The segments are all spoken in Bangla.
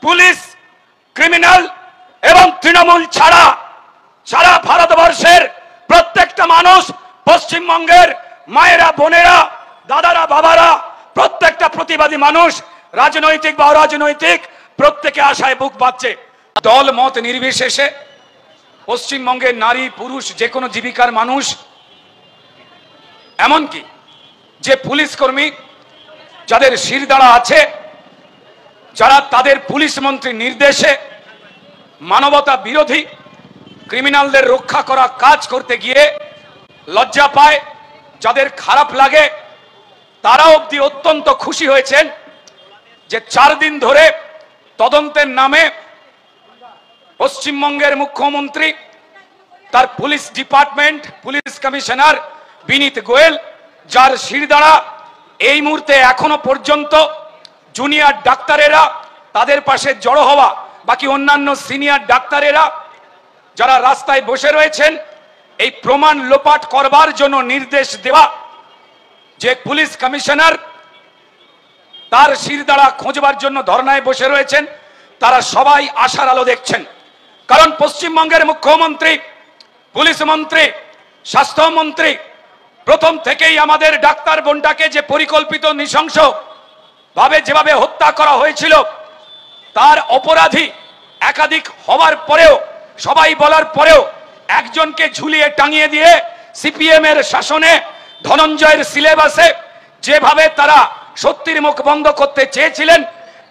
পুলিশ ক্রিমিনাল এবং তৃণমূল ছাড়া সারা ভারতবর্ষের প্রত্যেকটা মানুষ, পশ্চিমবঙ্গের মায়েরা, বোনেরা, দাদারা, বাবারা, প্রত্যেকটা প্রতিবাদী মানুষ, রাজনৈতিক বা অরাজনৈতিক, প্রত্যেকে আশায় বুক বাঁধছে। দল মত নির্বিশেষে পশ্চিমবঙ্গের নারী পুরুষ যে কোনো জীবিকার মানুষ, এমনকি যে পুলিশ কর্মী যাদের শিরদাঁড়া আছে, যারা তাদের পুলিশ মন্ত্রীর নির্দেশে মানবতা বিরোধী ক্রিমিনালদের রক্ষা করা কাজ করতে গিয়ে লজ্জা পায়, যাদের খারাপ লাগে, তারা অবধি অত্যন্ত খুশি হয়েছেন যে 4 দিন ধরে তদন্তের নামে পশ্চিমবঙ্গের মুখ্যমন্ত্রী, তার পুলিশ ডিপার্টমেন্ট, পুলিশ কমিশনার বিনীত গোয়েল, যার শিরদাঁড়া এই মুহূর্তে এখনো পর্যন্ত জুনিয়র ডাক্তারেরা তাদের পাশে জড়ো হওয়া, বাকি অন্যান্য সিনিয়র ডাক্তারেরা যারা রাস্তায় বসে রয়েছেন, এই প্রমাণ লোপাট করবার জন্য নির্দেশ দেওয়া যে পুলিশ কমিশনার তার শিরদাঁড়া খোঁজবার জন্য ধর্নায় বসে রয়েছেন, তারা সবাই আশার আলো দেখছেন। কারণ পশ্চিমবঙ্গের মুখ্যমন্ত্রী, পুলিশ মন্ত্রী, স্বাস্থ্যমন্ত্রী প্রথম থেকেই আমাদের ডাক্তার বোনটাকে যে পরিকল্পিত নৃশংস ভাবে যেভাবে হত্যা করা হয়েছিল, তার অপরাধী একাধিক হওয়ার পরেও, সবাই বলার পরেও একজনকে ঝুলিয়ে টাঙিয়ে দিয়ে সিপিএম এর শাসনে ধনঞ্জয়ের সিলেবাসে যেভাবে তারা সত্যির মুখ বন্ধ করতে চেয়েছিলেন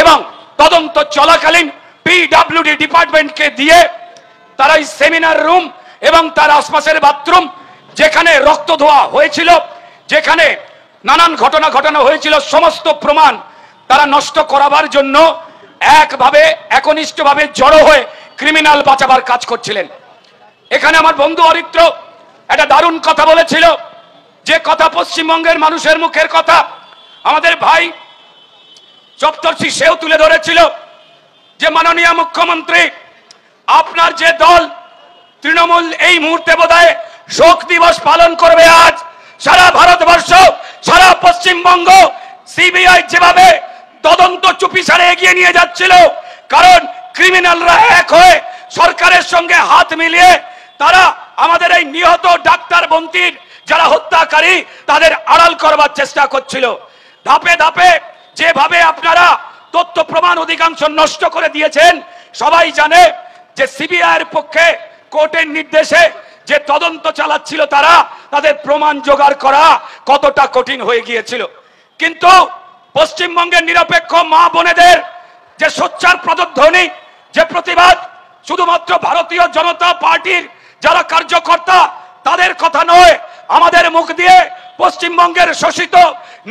এবং তদন্ত চলাকালীন পিডব্লিউডি ডিপার্টমেন্টকে দিয়ে তারা এই সেমিনার রুম এবং তার আশপাশের বাথরুম, যেখানে রক্ত ধোয়া হয়েছিল, যেখানে নানান ঘটনা ঘটানো হয়েছিল, সমস্ত প্রমাণ তারা নষ্ট করাবার জন্য একভাবে একনিষ্ঠভাবে জড়ো হয়ে ক্রিমিনাল বাঁচাবার কাজ করছিলেন। এখানে আমার বন্ধু অরিত্র একটা দারুণ কথা বলেছিল, যে কথা পশ্চিমবঙ্গের মানুষের মুখের কথা আমাদের ভাই সপ্তর্ষি সেও তুলে ধরেছিল, যে মাননীয় মুখ্যমন্ত্রী, আপনার যে দল তৃণমূল এই মুহূর্তে বোধহয় শোক দিবস পালন করবে আজ। সারা ভারতবর্ষ, সারা পশ্চিমবঙ্গ সিবিআই যেভাবে তদন্ত চুপিসারে এগিয়ে নিয়ে যাচ্ছিল, কারণ ক্রিমিনালরা এক হয়ে সরকারের সঙ্গে হাত মিলিয়ে তারা আমাদের এই নিহত ডাক্তার বন্তির যারা হত্যাকারী তাদের আড়াল করবার চেষ্টা করছিল। ধাপে ধাপে যেভাবে আপনারা তথ্য প্রমাণ অধিকাংশ নষ্ট করে দিয়েছেন, সবাই জানে যে সিবিআই এর পক্ষে কোর্টের নির্দেশে যে তদন্ত চালাচ্ছিল তারা, তাদের প্রমাণ জোগাড় করা কতটা কঠিন হয়ে গিয়েছিল। কিন্তু পশ্চিমবঙ্গের নিরপেক্ষ মা বোনেদের যে সোচ্চার প্রতিধ্বনি, যে প্রতিবাদ, শুধুমাত্র ভারতীয় জনতা পার্টির যারা কার্যকর্তা তাদের কথা নয়, আমাদের মুখ দিয়ে পশ্চিমবঙ্গের শোষিত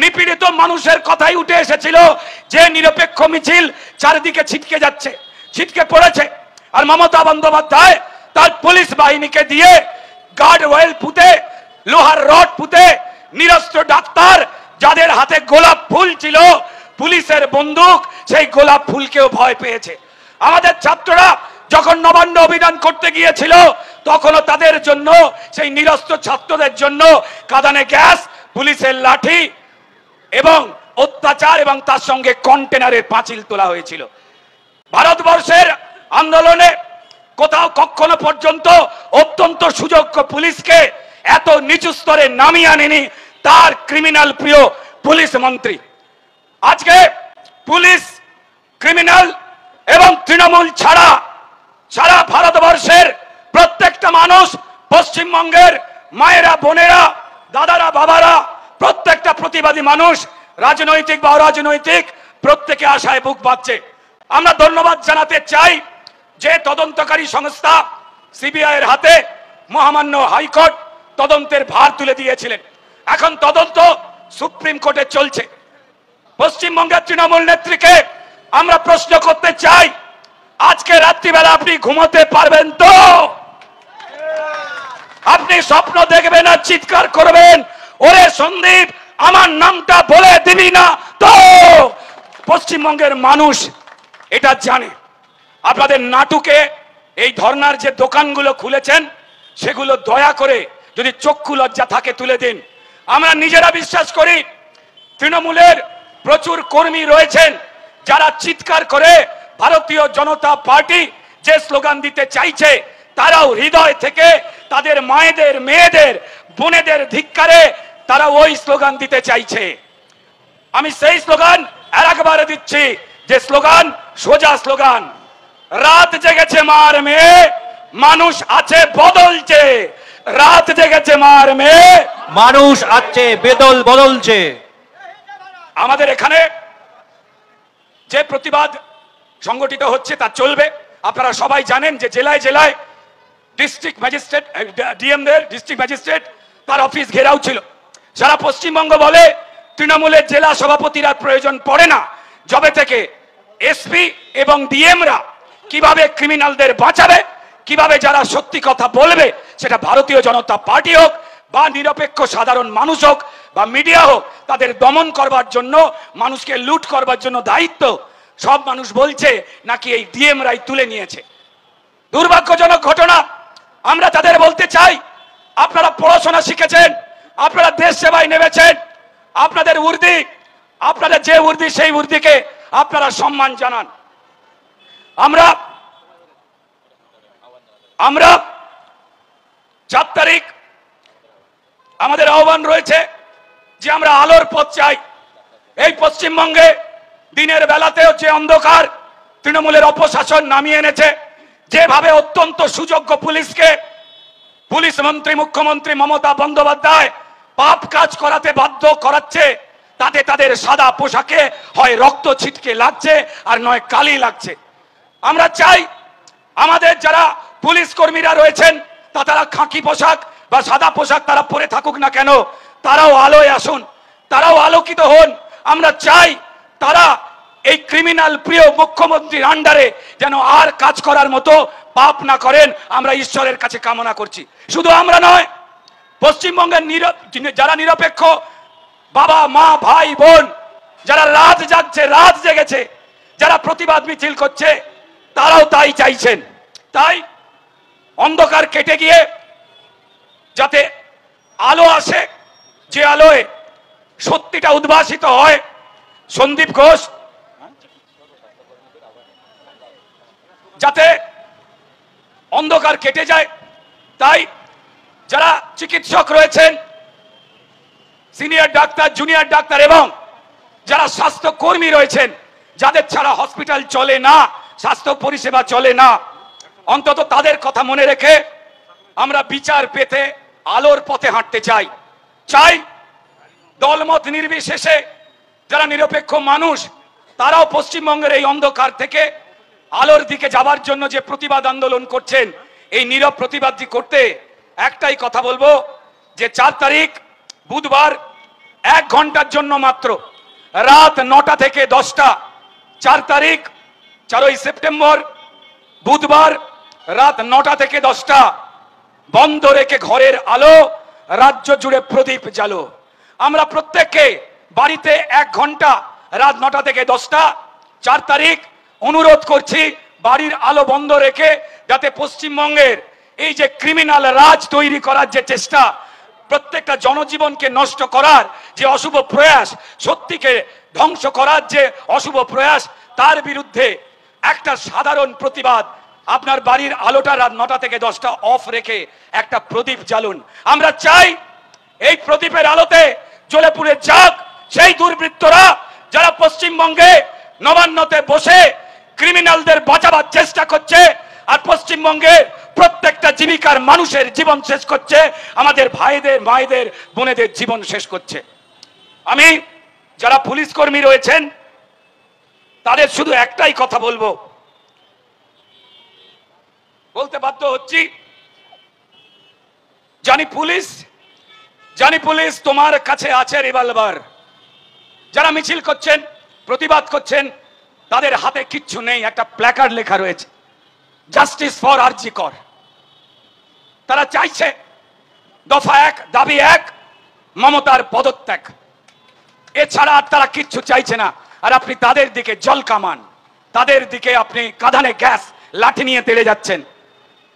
নিপীড়িত মানুষের কথাই উঠে এসেছিল, যে নিরপেক্ষ মিছিল চারিদিকে ছিটকে যাচ্ছে, ছিটকে পড়েছে। আর মমতা বন্দ্যোপাধ্যায় তার পুলিশ বাহিনীকে দিয়ে গার্ড ওয়েল পুঁতে, লোহার রড পুঁতে, নিরস্ত্র ডাক্তার যাদের হাতে গোলাপ ফুল ছিল, পুলিশের বন্দুক, সেই গোলাপ ফুলকেও ভয় পেয়েছে। আমাদের ছাত্ররা যখন নবান্ন অভিযান করতে গিয়েছিল, তখনও তাদের জন্য, সেই নিরস্ত্র ছাত্রদের জন্য কাঁদানে গ্যাস, পুলিশের লাঠি এবং অত্যাচার এবং তার সঙ্গে কন্টেনারের পাঁচিল তোলা হয়েছিল। ভারতবর্ষের আন্দোলনে কোথাও কখনো পর্যন্ত অত্যন্ত সুযোগ্য পুলিশকে এত নিচু স্তরে নামিয়ে আনেনি তার ক্রিমিনাল প্রিয় পুলিশ মন্ত্রী। আজকে পুলিশ ক্রিমিনাল এবং তৃণমূল ছাড়া সারা ভারতবর্ষের প্রত্যেকটা মানুষ, পশ্চিমবঙ্গের মায়েরা, বোনেরা, দাদারা, বাবারা, প্রত্যেকটা প্রতিবাদী মানুষ, রাজনৈতিক বা অরাজনৈতিক, প্রত্যেকে আশায় বুক বাঁধছে। আমরা ধন্যবাদ জানাতে চাই যে তদন্তকারী সংস্থা সিবিআই এর হাতে মহামান্য হাইকোর্ট তদন্তের ভার তুলে দিয়েছিলেন। এখন তদন্ত সুপ্রিম কোর্টে চলছে। পশ্চিমবঙ্গের তৃণমূল নেত্রীকে আমরা প্রশ্ন করতে চাই, আজকে রাত্রিবেলা আপনি ঘুমোতে পারবেন তো? আপনি স্বপ্ন দেখবেন আর চিৎকার করবেন, ওরে সন্দীপ আমার নামটা বলে দিবি না তো? পশ্চিমবঙ্গের মানুষ এটা জানে। আপনাদের নাটুকে এই ধর্নার যে দোকানগুলো খুলেছেন, সেগুলো দয়া করে যদি চক্ষু লজ্জা থাকে তুলে দিন। আমরা নিজেরা বিশ্বাস করি তৃণমূলের প্রচুর কর্মী রয়েছেন যারা চিৎকার করে ভারতীয় জনতা পার্টি যে স্লোগান দিতে চাইছে, তারাও হৃদয় থেকে তাদের মায়েদের, মেয়েদের, বোনেদের ধিক্কারে তারা ওই স্লোগান দিতে চাইছে। আমি সেই স্লোগান আর একবার দিচ্ছি, যে স্লোগান সোজা স্লোগান, রাত জেগেছে মার মেয়ে, মানুষ আছে বদলছে। রাত জেগেছে মার মেয়ে, মানুষ আছে বেদল বদলছে। আমাদের এখানে যে প্রতিবাদ সংগঠিত হচ্ছে তা চলবে। আপনারা সবাই জানেন যে জেলায় জেলায় ডিস্ট্রিক্ট ম্যাজিস্ট্রেট, ডিএমদের ডিস্ট্রিক্ট ম্যাজিস্ট্রেট তার অফিস ঘেরাও ছিল। সারা পশ্চিমবঙ্গ বলে তৃণমূলের জেলা সভাপতিরা প্রয়োজন পড়ে না, যবে থেকে এসপি এবং ডিএমরা কিভাবে ক্রিমিনালদের বাঁচাবে, কিভাবে যারা সত্যি কথা বলবে, সেটা ভারতীয় জনতা পার্টি হোক বা নিরপেক্ষ সাধারণ মানুষ হোক বা মিডিয়া হোক, তাদের দমন করবার জন্য, মানুষকে লুট করবার জন্য দায়িত্ব সব মানুষ বলছে নাকি এই ডিএমরাই তুলে নিয়েছে। দুর্ভাগ্যজনক ঘটনা। আমরা তাদের বলতে চাই, আপনারা পড়াশোনা শিখেছেন, আপনারা দেশ সেবায় নেমেছেন, আপনাদের উর্দি, আপনাদের যে উর্দি সেই উর্দিকে আপনারা সম্মান জানান। আমরা 4 তারিখ আমাদের আহ্বান রয়েছে যে আমরা আলোর পথ চাই। এই পশ্চিমবঙ্গে দিনের বেলাতেও যে অন্ধকার তৃণমূলের অপশাসন নামিয়ে এনেছে, যেভাবে অত্যন্ত সুযোগ্য পুলিশকে পুলিশ মন্ত্রী মুখ্যমন্ত্রী মমতা বন্দ্যোপাধ্যায় পাপ কাজ করাতে বাধ্য করাচ্ছে, তাতে তাদের সাদা পোশাকে হয় রক্ত ছিটকে লাগছে আর নয় কালি লাগছে। আমরা চাই আমাদের যারা পুলিশ কর্মীরা রয়েছেন তারা খাকি পোশাক বা সাদা পোশাক তারা পরে থাকুক না কেন, তারাও আলোয় আসুন, তারাও আলোকিত হন। আমরা চাই তারা এই ক্রিমিনাল প্রিয় মুখ্যমন্ত্রীর আন্ডারে যেন আর কাজ করার মতো পাপ না করেন, আমরা ঈশ্বরের কাছে কামনা করছি। শুধু আমরা নয়, পশ্চিমবঙ্গের যারা নিরপেক্ষ বাবা মা ভাই বোন, যারা রাত জাগছে, রাত জেগেছে, যারা প্রতিবাদ মিছিল করছে, তারাও তাই চাইছেন। তাই অন্ধকার কেটে গিয়ে যাতে আলো আসে, যে আলোয় সত্যিটা উদ্ভাসিত হয়। সন্দীপ ঘোষ যাতে অন্ধকার কেটে যায়, তাই যারা চিকিৎসক রয়েছেন, সিনিয়র ডাক্তার, জুনিয়র ডাক্তার এবং যারা স্বাস্থ্য কর্মী রয়েছেন, যাদের ছাড়া হসপিটাল চলে না, স্বাস্থ্য পরিষেবা চলে না, অন্তত তাদের কথা মনে রেখে আমরা বিচার পেতে আলোর পথে হাঁটতে চাই। চাই দলমত নির্বিশেষে যারা নিরপেক্ষ মানুষ, তারাও পশ্চিমবঙ্গের এই অন্ধকার থেকে আলোর দিকে যাবার জন্য যে প্রতিবাদ আন্দোলন করছেন, এই নীরব প্রতিবাদটি করতে একটাই কথা বলবো, যে 4 তারিখ বুধবার 1 ঘন্টার জন্য মাত্র, রাত 9টা থেকে 10টা, 4 তারিখ 4ই সেপ্টেম্বর বুধবার রাত 9টা থেকে 10টা বন্ধ রেখে ঘরের আলো রাজ্য জুড়ে প্রদীপ জ্বালো। আমরা প্রত্যেককে বাড়িতে 1 ঘন্টা রাত 9টা থেকে 10টা 4 তারিখ অনুরোধ করছি, বাড়ির আলো বন্ধ রেখে, যাতে পশ্চিমবঙ্গের এই যে ক্রিমিনাল রাজ তৈরি করার যে চেষ্টা, প্রত্যেকটা জনজীবনকে নষ্ট করার যে অশুভ প্রয়াস, সত্যিকে ধ্বংস করার যে অশুভ প্রয়াস, তার বিরুদ্ধে একটা সাধারণ প্রতিবাদ। আপনার বাড়ির আলোটা রাত 9টা থেকে 10টা অফ রেখে একটা প্রদীপ জ্বালুন। আমরা চাই এই প্রদীপের আলোতে জ্বলে পুড়ে যাক সেই দুর্বৃত্তরা যারা পশ্চিমবঙ্গে নবান্নতে বসে ক্রিমিনালদের বাঁচাবার চেষ্টা করছে আর পশ্চিমবঙ্গে প্রত্যেকটা জীবিকার মানুষের জীবন শেষ করছে, আমাদের ভাইদের, মায়েদের, বোনেদের জীবন শেষ করছে। আমি যারা পুলিশ কর্মী রয়েছেন তাদের শুধু একটাই কথা বলবো, বলতে বাধ্য হচ্ছি, জানি পুলিশ তোমার কাছে আছে রিভলভার। যারা মিছিল করছেন, প্রতিবাদ করছেন, তাদের হাতে কিচ্ছু নেই, একটা প্ল্যাকার্ড লেখা রয়েছে জাস্টিস ফর আরজি কর। তারা চাইছে দফা 1, দাবি 1, মমতার পদত্যাগ, এছাড়া আর তারা কিচ্ছু চাইছে না। আর আপনি তাদের দিকে জল কামান, তাদের দিকে আপনি কাঁধানে গ্যাস লাঠি নিয়ে তেড়ে যাচ্ছেন।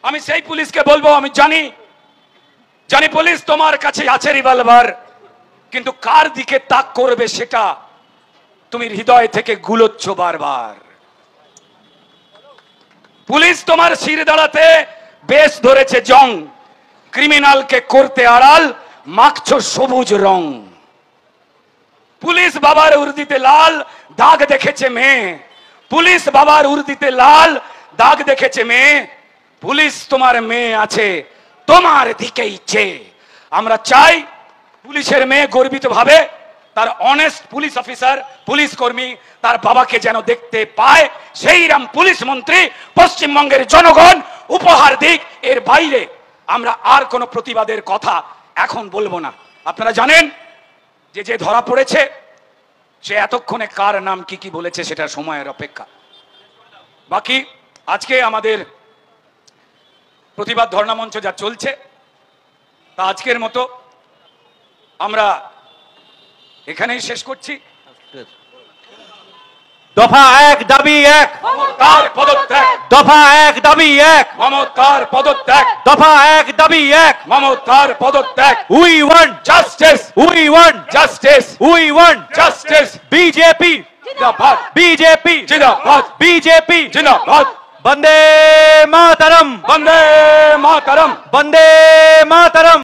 আমি সেই পুলিশকে বলবো, আমি জানি পুলিশ তোমার কাছে আছে রিভলভার, কিন্তু কার দিকে তাক করবে সেটা তুমি হৃদয় থেকে গুলোচ্ছ বারবার। পুলিশ তোমার শির দাঁড়াতে বেশ ধরেছে জং, ক্রিমিনালকে করতে আড়াল মাখছ সবুজ রং। পুলিশ বাবার উর্দিতে লাল দাগ দেখেছে মেয়ে, পুলিশ বাবার উর্দিতে লাল দাগ দেখেছে মেয়ে, পুলিশ তোমার মেয়ে আছে তোমার দিকেই চেয়ে। আমরা চাই পুলিশের মেয়ে গর্বিত ভাবে তার অনেস্ট পুলিশ অফিসার পুলিশ কর্মী তার বাবাকে যেন দেখতে পায়, সেইরাম পুলিশ মন্ত্রী পশ্চিমবঙ্গের জনগণ উপহার দিক। এর বাইরে আমরা আর কোনো প্রতিবাদের কথা এখন বলবো না। আপনারা জানেন যে যে ধরা পড়েছে সে এতক্ষণে কার নাম কি কি বলেছে সেটা সময়ের অপেক্ষা। বাকি আজকে আমাদের প্রতিবাদ ধর্ণা মঞ্চ যা চলছে তা আজকের মতো আমরা এখানেই শেষ করছি। দফা 1 দাবি 1, তার পদত্যাগ, দফা 1 দাবি 1, মমতার পদত্যাগ, দফা 1 দাবি 1, মমতার পদত্যাগ। We want justice, we want justice, we want justice. BJP জিন্দাবাদ, বিজেপি জিন্দাবাদ, বিজেপি জিন্দাবাদ। বন্দে মাতরম বন্দে মাতরম। বন্দে মাতরম।